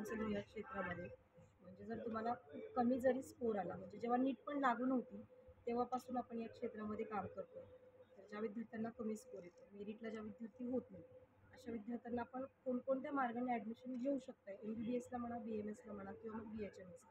Counselling या क्षेत्रामध्ये. म्हणजे जर तुम्हाला खूप कमी जरी स्कोर आला, म्हणजे जेव्हा नीट पण लागू नव्हती तेव्हापासून आपण या क्षेत्रामध्ये काम करतो. तर ज्या विद्यार्थ्यांना कमी स्कोर येतो, मेरिटला ज्या विद्यार्थी होत नाही, अशा विद्यार्थ्यांना आपण कोणकोणत्या मार्गाने ॲडमिशन घेऊ शकता. MBBSला म्हणा, BMSला म्हणा किंवा मग BHMSला.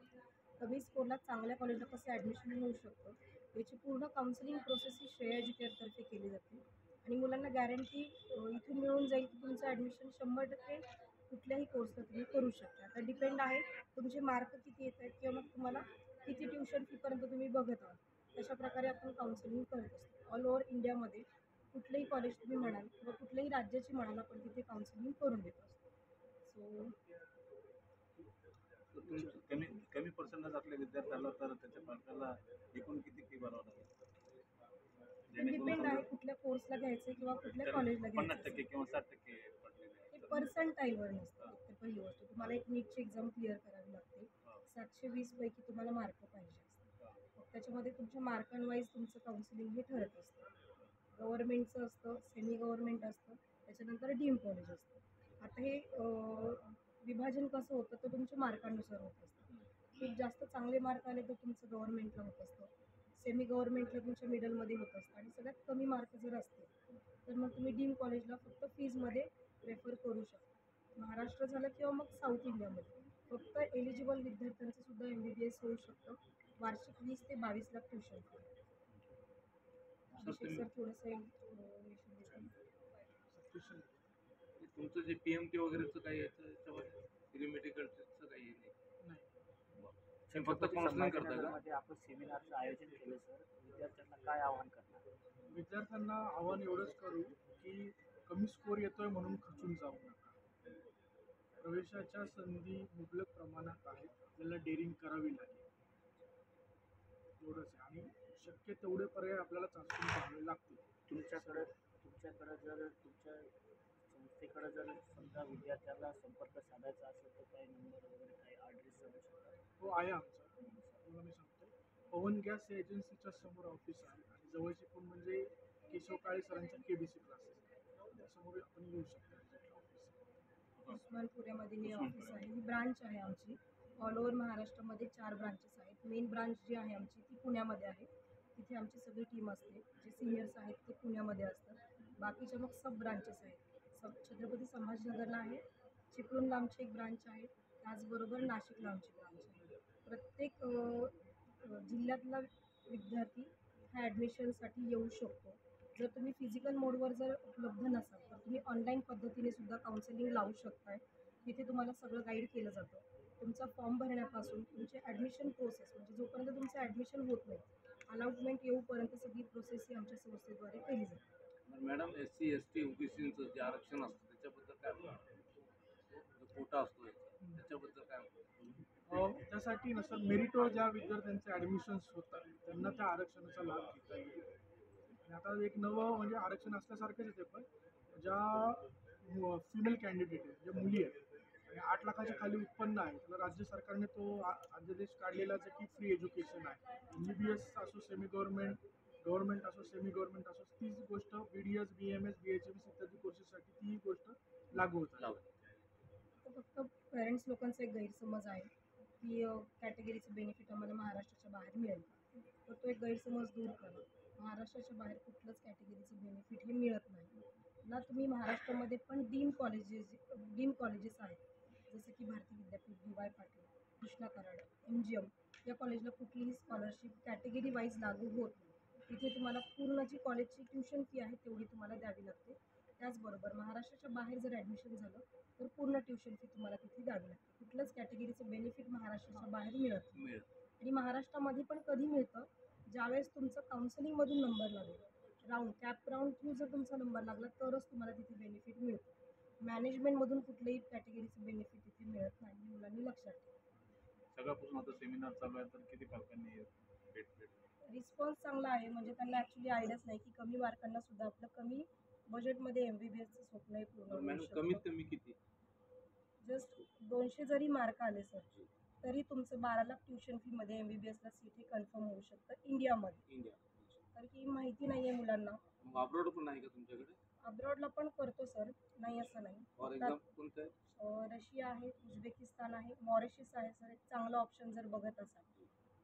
कमी स्कोरला चांगल्या कॉलेजला कसं ॲडमिशन मिळू शकतं, याची पूर्ण काउन्सिलिंग प्रोसेस ही श्रेया एज्युकेअरतर्फे केली जाते. आणि मुलांना गॅरंटी इथून मिळून जाईल की तुमचं ॲडमिशन 100% कुठल्याही कोर्सला तुम्ही करू शकता. आता डिपेंड आहे तुमचे मार्क किती येत आहेत किंवा मग तुम्हाला किती ट्युशन फीपर्यंत तुम्ही बघत आहात. तशा प्रकारे आपण काउन्सिलिंग करत असतो. ऑल ओव्हर इंडियामध्ये कुठलंही कॉलेज तुम्ही म्हणाल किंवा कुठल्याही राज्याची म्हणाल, आपण तिथे काउन्सिलिंग करून देत असतो. सो तर तुमचं कमी कमी पर्सेंटेज असल्या विद्यार्थ्याला तर त्याच्या पालकाला एकूण किती फी भरावं लागेल? जेणेकरून डिपेंड आहे समजा कुठल्या कोर्सला घ्यायचं किंवा कुठल्या तर कॉलेजला घ्यायचं 50% असेल. किंवा 60% पडलेले ते आहेत. पर्सेंटाईलवर नसतं. एक तर पहिली गोष्ट तुम्हाला एक नीटची एक्झाम क्लिअर करावी लागते. 720 पैकी तुम्हाला मार्क पाहिजे असतात. मग त्याच्यामध्ये तुमच्या मार्कांवाईज तुमचं काउन्सिलिंग हे ठरत असतं. गव्हर्नमेंटचं असतं, सेमी गव्हर्नमेंट असतं, त्याच्यानंतर डीम कॉलेज असतं. आता हे विभाजन कसं होतं तर तुमच्या मार्कानुसार होत असतं. खूप जास्त चांगले मार्क आले तर तुमचं गव्हर्नमेंटला होत असतं. सेमी गव्हर्नमेंटला तुमच्या मिडलमध्ये होत असतं आणि सगळ्यात कमी मार्क जर असतील तर मग तुम्ही डीम कॉलेजला फक्त फीजमध्ये प्रेफर करू शकता. महाराष्ट्र झालं किंवा मग साऊथ इंडियामध्ये फक्त एलिजिबल विद्यार्थ्यांचं सुद्धा MBBS होऊ शकतं. वार्षिक 20 ते 22 लाख ट्युशन फी. सर अभिषेक तुम्ही सर थोडंसं इन्फॉर्मेशन देतील. तुमचं जे PMT वगैरेचं काही याच्यामध्ये मेडिकलचं काही नाही. बरं. तुम्ही फक्त छत्रपती काउन्सिलिंग करता का? संभाजीनगरमध्ये आपण सेमिनारचं आयोजन केलं सर. विद्यार्थ्यांना काय आवाहन करणार? विद्यार्थ्यांना आव्हान एवढंच करू की कमी स्कोर येतोय म्हणून खचून जाऊ नका. प्रवेशाच्या संधी मुबलक प्रमाणात आहेत. आपल्याला डेअरिंग करावी लागेल एवढंच आहे. आणि शक्य तेवढे पर्याय आपल्याला चाचून पाहावे लागतील. तुमच्याकडं जर तुमच्या संस्थेकडे जर समजा विद्यार्थ्याला संपर्क साधायचा असेल तर काही नंबर वगैरे काही ॲड्रेस सांगू शकता? हो आहे आमचा. तुला मी सांगतो, पवन गॅस एजन्सीच्या समोर ऑफिस आहे आणि जवळची पण म्हणजे केशव काळे सरांच्या KBC क्लासेस आहे, त्यासमोर आपण येऊ शकता ऑफिस. उस्मानपुऱ्यामध्ये हे ऑफिस आहे. ही ब्रांच आहे आमची. ऑल ओव्हर महाराष्ट्रामध्ये 4 ब्रांचेस आहेत. मेन ब्रांच जी आहे आमची ती पुण्यामध्ये आहे. तिथे आमची सगळी टीम असते. जे सिनियर्स आहेत ते पुण्यामध्ये असतात. बाकीच्या मग सब ब्रांचेस आहेत. छत्रपती संभाजीनगरला आहे, चिपळूणला आमची एक ब्रांच आहे, त्याचबरोबर नाशिकला आमची ब्रांच आहे. प्रत्येक जिल्ह्यातला विद्यार्थी ह्या ॲडमिशनसाठी येऊ शकतो. जर तुम्ही फिजिकल मोडवर जर उपलब्ध नसाल तर तुम्ही ऑनलाईन पद्धतीने सुद्धा काउन्सिलिंग लावू शकताय. तिथे तुम्हाला सगळं गाईड केलं जातं. तुमचा फॉर्म भरण्यापासून तुमचे ॲडमिशन प्रोसेस, म्हणजे जोपर्यंत तुमचं ॲडमिशन होत नाही, अलॉटमेंट येऊपर्यंत सगळी प्रोसेस ही आमच्या संस्थेद्वारे केली जाते. मॅडम SC ST OBCचं जे आरक्षण असतं त्याच्याबद्दल काय म्हणतात? जो कोटा असतो त्याच्याबद्दल काय म्हणतात? त्यासाठी नसतं मेरिटवर ज्या विद्यार्थ्यांचे ॲडमिशन्स होतात त्यांना त्या आरक्षणाचा लाभ घेता येईल. आणि आता एक नवं म्हणजे आरक्षण असल्यासारखंच आहे ते, पण ज्या फिमेल कॅन्डिडेट आहेत, ज्या मुली आहेत आणि 8 लाखाच्या खाली उत्पन्न आहे, त्याला राज्य सरकारने तो अध्यादेश काढलेलाच आहे की फ्री एज्युकेशन आहे. MBBS असो, सेमी गव्हर्नमेंट, गव्हर्नमेंट असो, सेमी गव्हर्नमेंट असो, तीच गोष्ट BDS, BMS, BHMS इत्यादी कोर्सेससाठी ती गोष्ट लागू होत आहे. तर फक्त पेरेंट्स लोकांचा एक गैरसमज आहे की कॅटेगरीचं बेनिफिट आम्हाला महाराष्ट्राच्या बाहेर मिळेल का? तर तो एक गैरसमज दूर करा. महाराष्ट्राच्या बाहेर कुठलंच कॅटेगरीचं बेनिफिट हे मिळत नाही ना. तुम्ही महाराष्ट्रामध्ये पण डीम कॉलेजेस आहेत, जसं की भारती विद्यापीठ, DY पाटील, कृष्णा कराड, MGM या कॉलेजला कुठलीही स्कॉलरशिप कॅटेगरी वाईज लागू होत नाही. तिथे तुम्हाला पूर्ण जी कॉलेजची ट्युशन फी आहे तेवढी तुम्हाला द्यावी लागते. त्याचबरोबर महाराष्ट्राच्या बाहेर जर ॲडमिशन झालं तर पूर्ण ट्युशन फी तुम्हाला तिथे द्यावी लागते. कुठलंच कॅटेगरीचं बेनिफिट महाराष्ट्राच्या बाहेर मिळत नाही. आणि महाराष्ट्रामध्ये पण कधी मिळतं, ज्यावेळेस तुमचं काउन्सिलिंगमधून नंबर लागेल, कॅप राऊंड थ्रू जर तुमचा नंबर लागला तरच तुम्हाला तिथे बेनिफिट मिळतं. मॅनेजमेंटमधून कुठल्याही कॅटेगरीचं बेनिफिट तिथे मिळत नाही, हे मुलांनी लक्षात ठेवा. सगळ्यापासून आता सेमिनार चालू आहे तर किती पालकांनी भेट रिस्पॉन्स चांगला आहे. म्हणजे त्यांना ॲक्च्युली आयडियाच नाही की कमी मार्कांना सुद्धा आपलं कमी बजेटमध्ये MBBSचं स्वप्न हे पूर्ण होऊ मॅडम शकतं. कमीत कमी किती? जस्ट 200 जरी मार्क आले सर तरी तुमचं 12 लाख ट्युशन फीमध्ये MBBSला सीट हे कन्फर्म होऊ शकतं इंडियामध्ये. इंडिया कारण की माहिती नाही आहे मुलांना. मग अब्रॉड पण आहे का तुमच्याकडे? अब्रॉडला पण करतो सर, नाही असं नाही. फॉर आता, एक्झाम्पल कोणतं आहे? रशिया आहे, उझबेकिस्तान आहे, मॉरिशस आहे सर, एक चांगलं ऑप्शन जर बघत असाल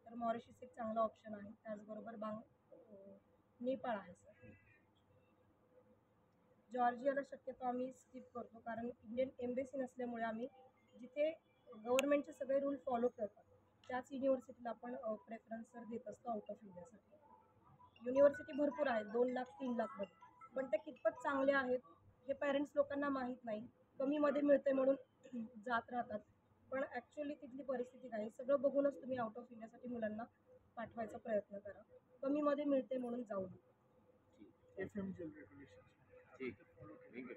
तर मॉरिशस एक चांगलं ऑप्शन आहे. त्याचबरोबर नेपाळ आहे सर. जॉर्जियाला शक्यतो आम्ही स्किप करतो, कारण इंडियन एम्बेसी नसल्यामुळे आम्ही जिथे गव्हर्नमेंटचे सगळे रूल फॉलो करतात त्याच युनिव्हर्सिटीला आपण प्रेफरन्स सर देत असतो आउट ऑफ इंडियासाठी. युनिव्हर्सिटी भरपूर आहेत, 2 लाख 3 लाख मध्ये, पण त्या कितपत चांगल्या आहेत हे पॅरेंट्स लोकांना माहीत नाही. कमीमध्ये मिळते म्हणून जात राहतात, पण ॲक्च्युअली तिथली परिस्थिती काय सगळं बघूनच तुम्ही आउट ऑफ इंडियासाठी मुलांना पाठवायचा प्रयत्न करा. कमीमध्ये मिळते म्हणून जाऊ नका. FMGL रेग्युलेशन ठीक, थँक्यू.